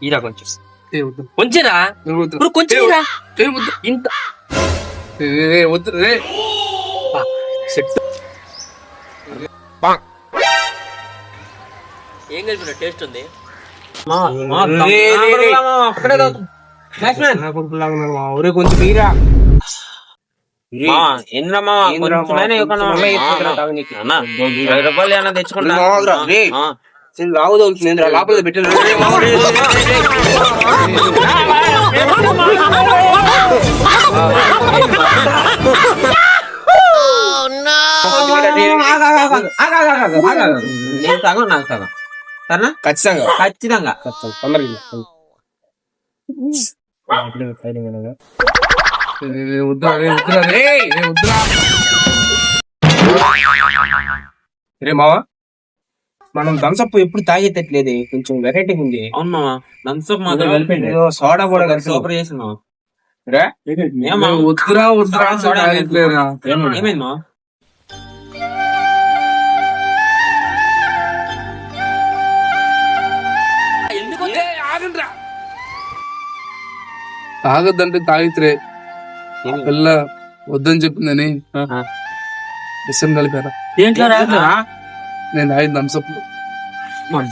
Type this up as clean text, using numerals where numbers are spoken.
ఈరా కొంచెం కొంచెరా కొంచెం ఇంత ఏం కలిపిన టేస్ట్ ఉంది కొంచెం మీరా రూపాయలు ఏమన్నా తెచ్చుకుంటా రావుదవుతుంది లోపల పెట్టిన ఖచ్చితంగా ఖచ్చితంగా రే మావా మనం థమ్సప్ ఎప్పుడు తాగేటట్లేదు కొంచెం వెరైటీ ఉంది. అవును మామా థమ్సప్ మాత్రం కలిపింది సోడా కూడా కలిసి సూపర్ చేసింది ఏమైంది మా తాగొద్దంటే తాగితే పిల్ల వద్దని చెప్పిందని విషయం కలిపారా ఏంట్లో నేను తాగింది థమ్సప్ మంట